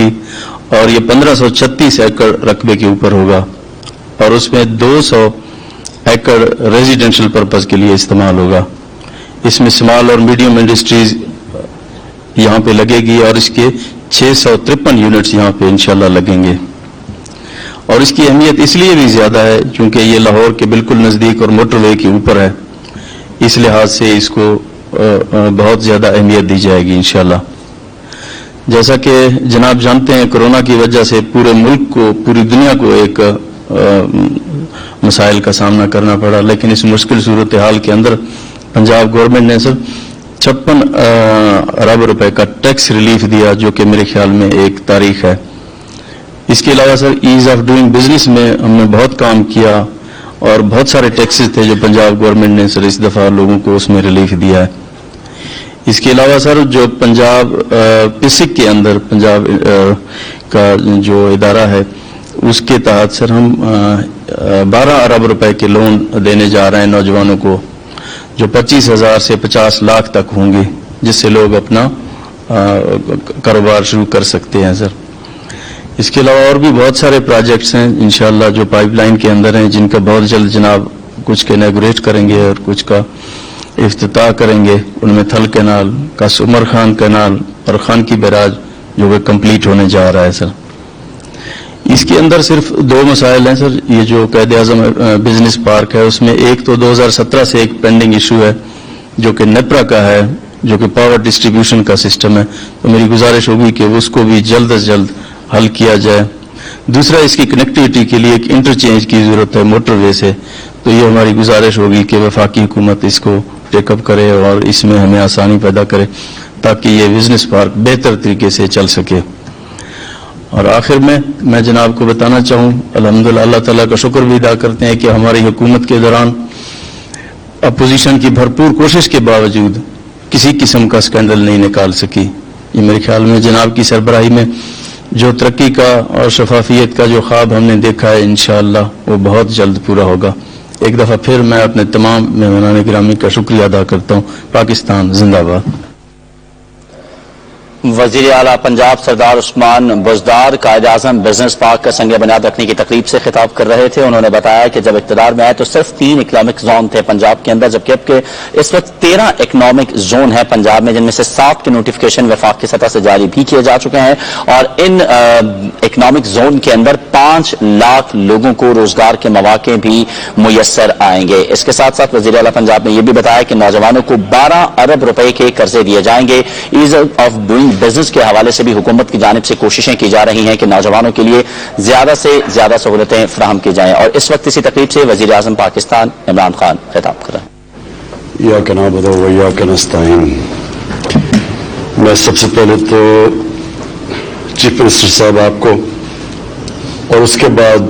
ہوگی اور یہ 1536 एकड़ रकबे के ऊपर होगा और उसमें 200 एकड़ रेजिडेंशियल पर्पस के लिए इस्तेमाल होगा। इसमें स्मॉल और मीडियम इंडस्ट्रीज यहाँ पे लगेगी और इसके 653 यूनिट्स यहाँ पे इंशाल्लाह लगेंगे। और इसकी अहमियत इसलिए भी ज़्यादा है क्योंकि ये लाहौर के बिल्कुल नज़दीक और मोटरवे के ऊपर है, इस लिहाज से इसको बहुत ज़्यादा अहमियत दी जाएगी इंशाल्लाह। जैसा कि जनाब जानते हैं, कोरोना की वजह से पूरे मुल्क को, पूरी दुनिया को एक मसाइल का सामना करना पड़ा, लेकिन इस मुश्किल सूरत हाल के अंदर पंजाब गवर्नमेंट ने सर 56 अरब रुपए का टैक्स रिलीफ दिया, जो कि मेरे ख्याल में एक तारीख है। इसके अलावा sir ease of doing business में हमने बहुत काम किया और बहुत सारे टैक्सेस थे जो पंजाब गवर्नमेंट ने सर इस दफ़ा लोगों को उसमें रिलीफ दिया है। इसके अलावा सर जो पंजाब पिसिक के अंदर पंजाब का जो इदारा है उसके तहत सर हम 12 अरब रुपए के लोन देने जा रहे हैं नौजवानों को, जो 25,000 से 50 लाख तक होंगे, जिससे लोग अपना कारोबार शुरू कर सकते हैं सर। इसके अलावा और भी बहुत सारे प्रोजेक्ट्स हैं इंशाल्लाह जो पाइपलाइन के अंदर हैं, जिनका बहुत जल्द जनाब कुछ का इनॉग्रेट करेंगे और कुछ का इफ्तिताह करेंगे। उनमें थल कैनाल का, उमर खान कैनाल और खान की बैराज जो कि कंप्लीट होने जा रहा है सर। इसके अंदर सिर्फ 2 मसाइल हैं सर। ये जो कायदे आज़म बिजनेस पार्क है उसमें एक तो 2017 से एक पेंडिंग इशू है जो कि नेपरा का है, जो कि पावर डिस्ट्रीब्यूशन का सिस्टम है, तो मेरी गुजारिश होगी कि उसको भी जल्द अज जल्द हल किया जाए। दूसरा, इसकी कनेक्टिविटी के लिए एक इंटरचेंज की जरूरत है मोटरवे से, तो ये हमारी गुजारिश होगी कि वफाकी हुकूमत इसको टेकअप करे और इसमें हमें आसानी पैदा करे ताकि ये बिजनेस पार्क बेहतर तरीके से चल सके। और आखिर में मैं जनाब को बताना चाहूँ, अल्हम्दुलिल्लाह अल्लाह ताला का शुक्र भी अदा करते हैं कि हमारी हुकूमत के दौरान अपोजिशन की भरपूर कोशिश के बावजूद किसी किस्म का स्कैंडल नहीं निकाल सकी। ये मेरे ख्याल में जनाब की सरबराही में जो तरक्की का और शफाफियत का जो ख्वाब हमने देखा है इंशाअल्लाह वो बहुत जल्द पूरा होगा। एक दफ़ा फिर मैं अपने तमाम मेहमानान गिरामी का शुक्रिया अदा करता हूँ। पाकिस्तान जिंदाबाद। वजीर आला पंजाब सरदार उस्मान बुज़दार कायद-ए-आज़म बिजनेस पार्क का संग बुनियाद रखने की तकरीब से खिताब कर रहे थे। उन्होंने बताया कि जब इक़्तिदार में आए तो सिर्फ 3 इकनॉमिक जोन थे पंजाब के अंदर, जबकि अब इस वक्त 13 इकनॉमिक जोन है पंजाब में, जिनमें से 7 के नोटिफिकेशन वफाक की सतह से जारी भी किए जा चुके हैं और इन इकनॉमिक जोन के अंदर 5 लाख लोगों को रोजगार के मौके भी मुयस्सर आएंगे। इसके साथ साथ वजीर आला पंजाब ने यह भी बताया कि नौजवानों को 12 अरब रुपए के कर्जे दिए जाएंगे। ईज ऑफ डूइंग बिजनेस के हवाले से भी हुकूमत की जानिब से कोशिशें की जा रही हैं कि नौजवानों के लिए ज्यादा से ज्यादा सहूलतें फराहम की जाएं। और इस वक्त इसी तकरीब से वजीर आज़म पाकिस्तान इमरान खान खिताब कर रहे हैं। इय्याका नअबुदु व इय्याका नस्तईन। मैं सबसे पहले तो चीफ मिनिस्टर साहब आपको और उसके बाद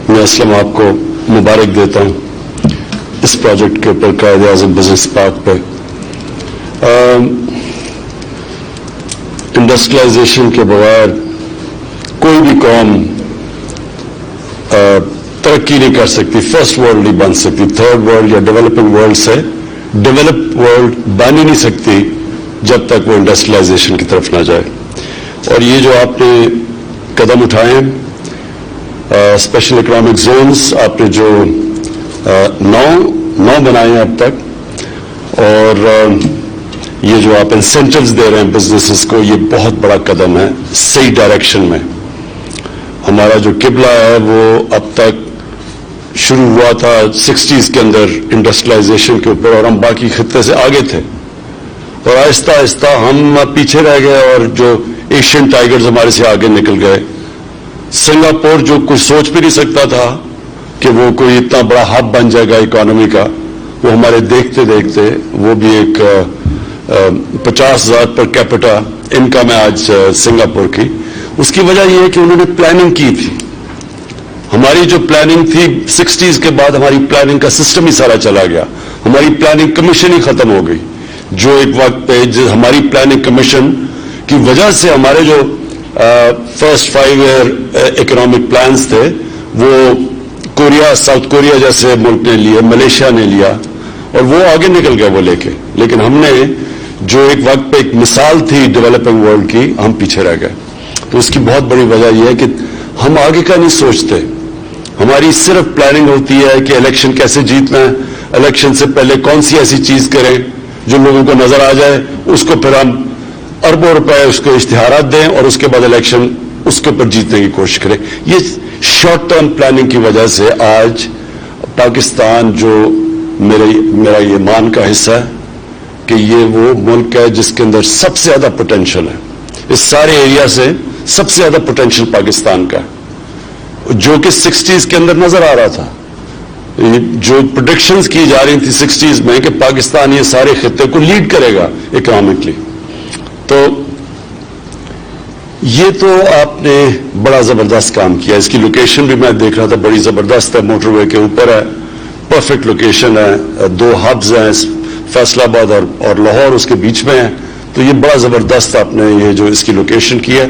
मैं असलम आपको मुबारक देता हूँ इस प्रोजेक्ट के ऊपर, कायद-ए-आज़म बिजनेस पार्क पे। इंडस्ट्रियलाइजेशन के बगैर कोई भी कौम तरक्की नहीं कर सकती, फर्स्ट वर्ल्ड नहीं बन सकती, थर्ड वर्ल्ड या डेवलपिंग वर्ल्ड से डेवलप वर्ल्ड बन ही नहीं सकती जब तक वो इंडस्ट्रियलाइजेशन की तरफ ना जाए। और ये जो आपने कदम उठाए हैं, स्पेशल इकोनॉमिक जोन्स आपने जो 9 बनाए हैं अब तक, और ये जो आप इंसेंटिव्स दे रहे हैं बिजनेसेस को, ये बहुत बड़ा कदम है सही डायरेक्शन में। हमारा जो किबला है वो अब तक शुरू हुआ था 60s के अंदर इंडस्ट्रियलाइजेशन के ऊपर, और हम बाकी खित्ते से आगे थे और आहिस्ता आहिस्ता हम पीछे रह गए और जो एशियन टाइगर्स हमारे से आगे निकल गए। सिंगापुर जो कुछ सोच भी नहीं सकता था कि वो कोई इतना बड़ा हब बन जाएगा इकोनॉमी का, वो हमारे देखते देखते वो भी एक 50,000 पर कैपिटा इनकम है आज सिंगापुर की। उसकी वजह यह है कि उन्होंने प्लानिंग की थी। हमारी जो प्लानिंग थी 60s के बाद, हमारी प्लानिंग का सिस्टम ही सारा चला गया, हमारी प्लानिंग कमीशन ही खत्म हो गई। जो एक वक्त पे हमारी प्लानिंग कमीशन की वजह से हमारे जो फर्स्ट 5 ईयर इकोनॉमिक प्लान्स थे वो कोरिया, साउथ कोरिया जैसे मुल्क ने लिए, मलेशिया ने लिया और वो आगे निकल गए वो लेके। लेकिन हमने جو ایک وقت پہ ایک مثال تھی ڈیولپنگ ورلڈ کی, ہم پیچھے رہ گئے. تو اس کی بہت بڑی وجہ یہ ہے کہ ہم آگے کا نہیں سوچتے. ہماری صرف پلاننگ ہوتی ہے کہ الیکشن کیسے جیتنا ہے, الیکشن سے پہلے کون سی ایسی چیز کریں جو لوگوں کو نظر آ جائے, اس کو پھر ہم اربوں روپے اس کو اشتہارات دیں اور اس کے بعد الیکشن اس کے اوپر جیتنے کی کوشش کریں. یہ شارٹ ٹرم پلاننگ کی وجہ سے آج پاکستان جو میرا یہ مان کا حصہ ہے کہ یہ وہ ملک ہے جس کے اندر سب سے زیادہ پوٹینشیل ہے. اس سارے ایریا سے سب سے زیادہ پوٹینشیل پاکستان کا ہے, جو کہ 60s کے اندر نظر آ رہا تھا. جو پروڈکشنز کی جا رہی تھی 60s میں کہ پاکستان یہ سارے خطے کو لیڈ کرے گا اکنامکلی. تو یہ تو آپ نے بڑا زبردست کام کیا. اس کی لوکیشن بھی میں دیکھ رہا تھا, بڑی زبردست ہے, موٹر وے کے اوپر ہے, پرفیکٹ لوکیشن ہے, 2 ہبز ہیں, فیصلہ آباد اور لاہور اس کے بیچ میں ہے. تو یہ بڑا زبردست آپ نے یہ جو اس کی لوکیشن کی ہے.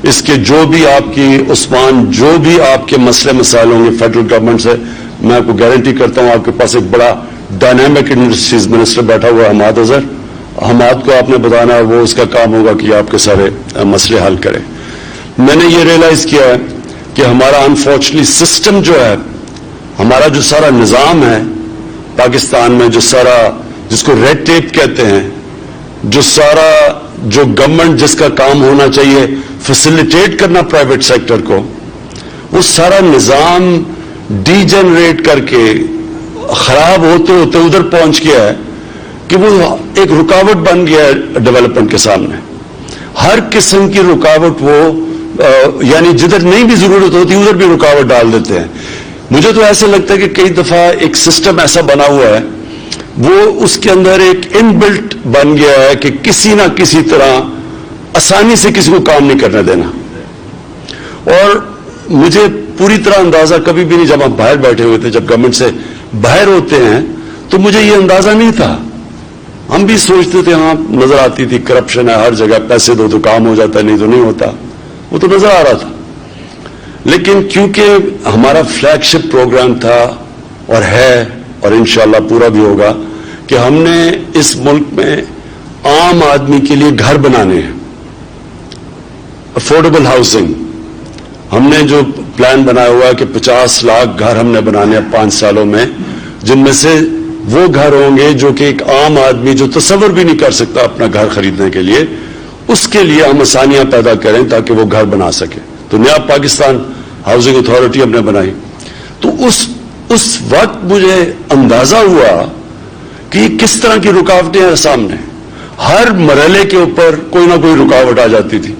اس کے جو بھی آپ کی عثمان جو بھی آپ کے مسئلے مسائل ہوں گے فیڈرل گورنمنٹ سے, میں آپ کو گارنٹی کرتا ہوں آپ کے پاس ایک بڑا ڈائنامک انڈسٹریز منسٹر بیٹھا ہوا ہے حماد اظہر. حماد کو آپ نے بتانا, وہ اس کا کام ہوگا کہ آپ کے سارے مسئلے حل کرے. میں نے یہ ریئلائز کیا ہے کہ ہمارا انفارچونیٹلی سسٹم جو ہے, ہمارا جو سارا نظام ہے پاکستان میں, جو سارا جس کو ریڈ ٹیپ کہتے ہیں, جو گورنمنٹ جس کا کام ہونا چاہیے فیسیلیٹیٹ کرنا پرائیویٹ سیکٹر کو, وہ سارا نظام ڈی جنریٹ کر کے خراب ہوتے ہوتے ادھر پہنچ گیا ہے کہ وہ ایک رکاوٹ بن گیا ہے ڈیولپمنٹ کے سامنے. ہر قسم کی رکاوٹ وہ یعنی جدھر نہیں بھی ضرورت ہوتی ادھر بھی رکاوٹ ڈال دیتے ہیں. مجھے تو ایسے لگتا ہے کہ کئی دفعہ ایک سسٹم ایسا بنا ہوا ہے, وہ اس کے اندر ایک ان بلٹ بن گیا ہے کہ کسی نہ کسی طرح آسانی سے کسی کو کام نہیں کرنے دینا. اور مجھے پوری طرح اندازہ کبھی بھی نہیں, جب ہم باہر بیٹھے ہوئے تھے, جب گورنمنٹ سے باہر ہوتے ہیں تو مجھے یہ اندازہ نہیں تھا. ہم بھی سوچتے تھے, ہاں نظر آتی تھی کرپشن ہے ہر جگہ, پیسے دو تو کام ہو جاتا ہے, نہیں تو نہیں ہوتا, وہ تو نظر آ رہا تھا. لیکن کیونکہ ہمارا فلیگ شپ پروگرام تھا اور ہے اور انشاءاللہ پورا بھی ہوگا کہ ہم نے اس ملک میں عام آدمی کے لیے گھر بنانے ہیں, افورڈیبل ہاؤسنگ. ہم نے جو پلان بنایا ہوا ہے کہ 50 لاکھ گھر ہم نے بنانے ہیں 5 سالوں میں, جن میں سے وہ گھر ہوں گے جو کہ ایک عام آدمی جو تصور بھی نہیں کر سکتا اپنا گھر خریدنے کے لیے, اس کے لیے ہم آسانیاں پیدا کریں تاکہ وہ گھر بنا سکے. تو نیا پاکستان ہاؤسنگ اتھارٹی ہم نے بنائی. تو اس وقت مجھے اندازہ ہوا کہ یہ کس طرح کی رکاوٹیں ہیں سامنے. ہر مرحلے کے اوپر کوئی نہ کوئی رکاوٹ آ جاتی تھی.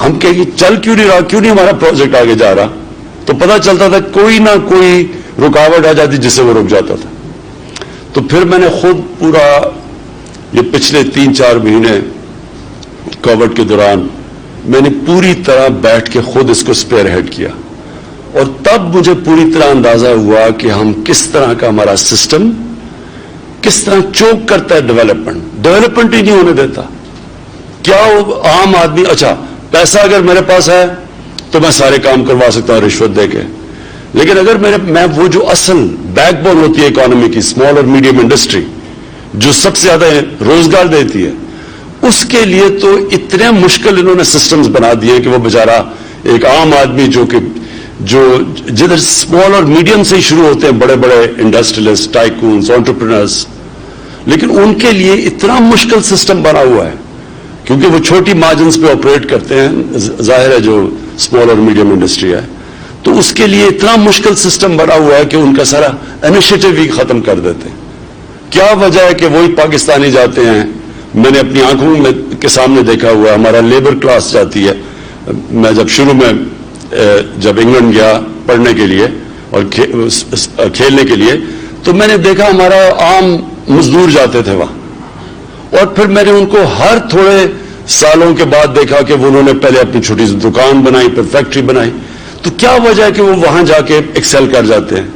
ہم کہیں گے چل کیوں نہیں رہا, کیوں نہیں ہمارا پروجیکٹ آگے جا رہا, تو پتہ چلتا تھا کوئی نہ کوئی رکاوٹ آ جاتی جس سے وہ رک جاتا تھا. تو پھر میں نے خود پورا یہ پچھلے 3-4 مہینے کووڈ کے دوران میں نے پوری طرح بیٹھ کے خود اس کو اسپیئر ہیڈ کیا, اور تب مجھے پوری طرح اندازہ ہوا کہ ہم کس طرح کا ہمارا سسٹم کس طرح چوک کرتا ہے ڈیولپمنٹ ہی نہیں ہونے دیتا. کیا وہ عام آدمی, اچھا پیسہ اگر میرے پاس ہے تو میں سارے کام کروا سکتا ہوں رشوت دے کے, لیکن اگر میں وہ جو اصل بیک بون ہوتی ہے اکانومی کی, اسمال اور میڈیم انڈسٹری جو سب سے زیادہ روزگار دیتی ہے, اس کے لیے تو اتنے مشکل انہوں نے سسٹمز بنا دیے کہ وہ بیچارہ ایک عام آدمی جو جدھر اسمال اور میڈیم سے ہی شروع ہوتے ہیں بڑے بڑے انڈسٹریلسٹ, ٹائکونز, انٹرپرینرز, لیکن ان کے لیے اتنا مشکل سسٹم بنا ہوا ہے کیونکہ وہ چھوٹی مارجنز پہ آپریٹ کرتے ہیں, ظاہر ہے جو اسمال اور میڈیم انڈسٹری ہے, تو اس کے لیے اتنا مشکل سسٹم بنا ہوا ہے کہ ان کا سارا انیشیٹو ہی ختم کر دیتے ہیں. کیا وجہ ہے کہ وہی پاکستانی جاتے ہیں, میں نے اپنی آنکھوں کے سامنے دیکھا ہوا ہے, ہمارا لیبر کلاس جاتی ہے. میں جب شروع میں جب انگلینڈ گیا پڑھنے کے لیے اور کھیلنے کے لیے, تو میں نے دیکھا ہمارا عام مزدور جاتے تھے وہاں, اور پھر میں نے ان کو ہر تھوڑے سالوں کے بعد دیکھا کہ انہوں نے پہلے اپنی چھوٹی سی دکان بنائی, پھر فیکٹری بنائی. تو کیا وجہ ہے کہ وہ وہاں جا کے ایکسل کر جاتے ہیں,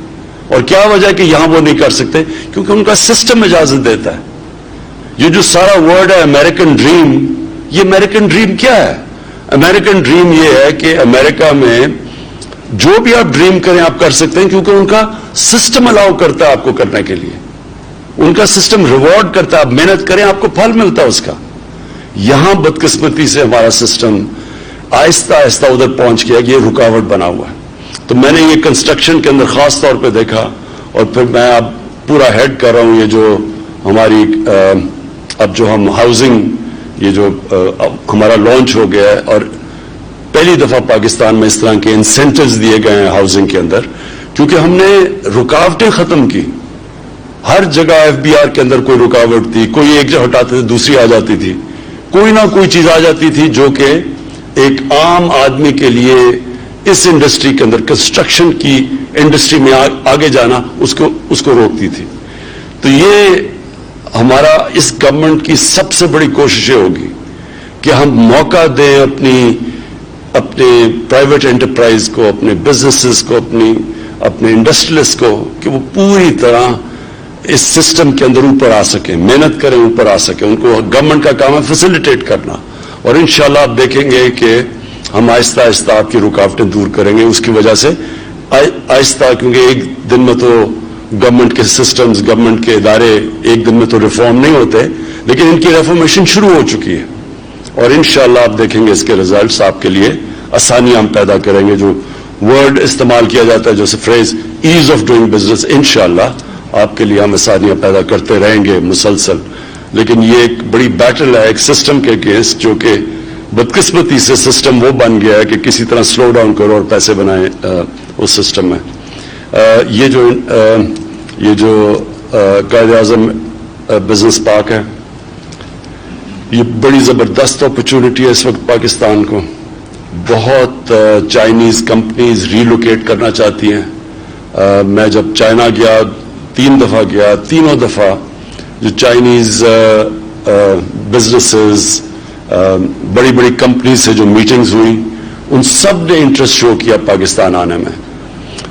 اور کیا وجہ ہے کہ یہاں وہ نہیں کر سکتے؟ کیونکہ ان کا سسٹم اجازت دیتا ہے. یہ جو سارا ورڈ ہے امریکن ڈریم, یہ امریکن ڈریم کیا ہے؟ امریکن ڈریم یہ ہے کہ امریکہ میں جو بھی آپ ڈریم کریں آپ کر سکتے ہیں, کیونکہ ان کا سسٹم الاؤ کرتا ہے آپ کو کرنے کے لیے. उनका सिस्टम रिवॉर्ड करता है, आप मेहनत करें आपको फल मिलता है उसका। यहां बदकिस्मती से हमारा सिस्टम आहिस्ता आहिस्ता उधर पहुंच गया कि ये रुकावट बना हुआ है। तो मैंने ये कंस्ट्रक्शन के अंदर खास तौर पे देखा, और फिर मैं अब पूरा हेड कर रहा हूं ये जो हमारी अब जो हम हाउसिंग, ये जो हमारा लॉन्च हो गया है, और पहली दफा पाकिस्तान में इस तरह के इंसेंटिव्स दिए गए हैं हाउसिंग के अंदर, क्योंकि हमने रुकावटें खत्म की। हर जगह एफबीआर के अंदर कोई रुकावट थी, कोई एक जगह हटाते थे दूसरी आ जाती थी, कोई ना कोई चीज आ जाती थी जो कि एक आम आदमी के लिए इस इंडस्ट्री के अंदर, कंस्ट्रक्शन की इंडस्ट्री में आगे जाना उसको रोकती थी। तो ये हमारा इस गवर्नमेंट की सबसे बड़ी कोशिशें होगी कि हम मौका दें अपने प्राइवेट एंटरप्राइज को, अपने बिजनेसेस को, अपने इंडस्ट्रियलिस्ट को, कि वो पूरी तरह इस सिस्टम के अंदर ऊपर आ सके, मेहनत करें, ऊपर आ सके। उनको गवर्नमेंट का काम है फैसिलिटेट करना, और इंशाल्लाह आप देखेंगे कि हम आहिस्ता आहिस्ता आपकी रुकावटें दूर करेंगे। उसकी वजह से आहिस्ता, क्योंकि एक दिन में तो गवर्नमेंट के सिस्टम्स, गवर्नमेंट के इदारे एक दिन में तो रिफॉर्म नहीं होते, लेकिन इनकी रिफॉर्मेशन शुरू हो चुकी है, और इंशाल्लाह आप देखेंगे इसके रिजल्ट्स आपके लिए आसानियां हम पैदा करेंगे। जो वर्ड इस्तेमाल किया जाता है, जैसे phrase ease of doing business, इंशाल्लाह आपके लिए हम आसानियां पैदा करते रहेंगे मुसलसल। लेकिन ये एक बड़ी बैटल है एक सिस्टम के अगेंस्ट, जो कि बदकिस्मती से सिस्टम वो बन गया है कि किसी तरह स्लो डाउन करो और पैसे बनाए उस सिस्टम में। ये जो कायद-ए-आज़म बिजनेस पार्क है, ये बड़ी जबरदस्त अपॉर्चुनिटी है इस वक्त पाकिस्तान को। बहुत चाइनीज कंपनीज रीलोकेट करना चाहती हैं। मैं जब चाइना गया, 3 दफा गया, तीनों दफा जो चाइनीज बिजनेसेस, बड़ी बड़ी कंपनी से जो मीटिंग्स हुई, उन सब ने इंटरेस्ट शो किया पाकिस्तान आने में।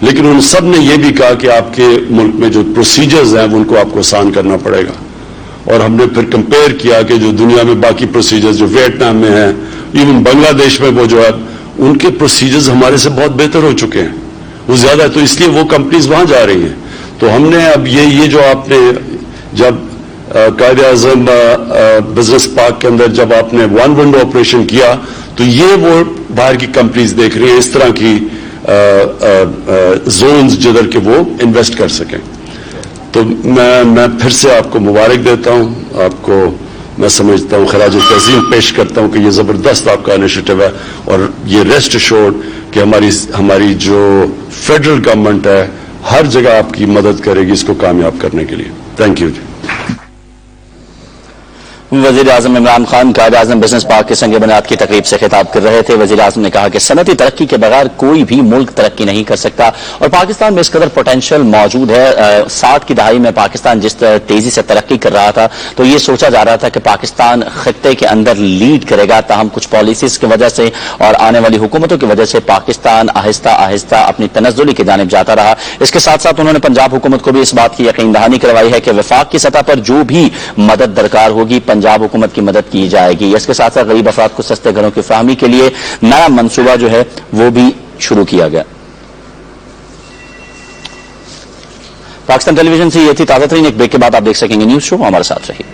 लेकिन उन सब ने यह भी कहा कि आपके मुल्क में जो प्रोसीजर्स हैं उनको आपको आसान करना पड़ेगा। और हमने फिर कंपेयर किया कि जो दुनिया में बाकी प्रोसीजर्स जो वियतनाम में हैं, इवन बांग्लादेश में, वो जो है उनके प्रोसीजर्स हमारे से बहुत बेहतर हो चुके हैं, वो ज्यादा है, तो इसलिए वो कंपनीज वहां जा रही हैं। तो हमने अब ये जो आपने जब कायद-ए-आज़म बिजनेस पार्क के अंदर जब आपने वन विंडो ऑपरेशन किया, तो ये वो बाहर की कंपनीज देख रही है इस तरह की जोन्स जिधर के वो इन्वेस्ट कर सकें। तो मैं फिर से आपको मुबारक देता हूं, आपको मैं समझता हूं खराज तज़ीम पेश करता हूं कि ये जबरदस्त आपका इनिशिएटिव है, और ये रेस्ट एश्योर्ड कि हमारी जो फेडरल गवर्नमेंट है हर जगह आपकी मदद करेगी इसको कामयाब करने के लिए। थैंक यू जी। वजीर आजम इमरान खान कायद-ए-आज़म बिजनेस पार्क के संग बुनियाद की तकरीब से खिताब कर रहे थे। वजीर आजम ने कहा कि सनती तरक्की के बगैर कोई भी मुल्क तरक्की नहीं कर सकता, और पाकिस्तान में इस कदर पोटेंशियल मौजूद है। 60 की दहाई में पाकिस्तान जिस तेजी से तरक्की कर रहा था, तो ये सोचा जा रहा था कि पाकिस्तान खित्ते के अंदर लीड करेगा, ताहम कुछ पॉलिसीज की वजह से और आने वाली हुकूमतों की वजह से पाकिस्तान आहिस्ता आहिस्ता अपनी तनज़्ज़ुली की जानिब जाता रहा। इसके साथ साथ उन्होंने पंजाब हुकूमत को भी इस बात की यकीन दहानी करवाई है कि वफाक की सतह पर जो भी मदद दरकार होगी पंजाब हुकूमत की मदद की जाएगी। इसके साथ साथ गरीब अफराद को सस्ते घरों की फराहमी के लिए नया मंसूबा जो है वो भी शुरू किया गया। पाकिस्तान टेलीविजन से ये थी ताज़ा तरीन एक ब्रेक के बाद आप देख सकेंगे न्यूज शो, हमारे साथ रहिए।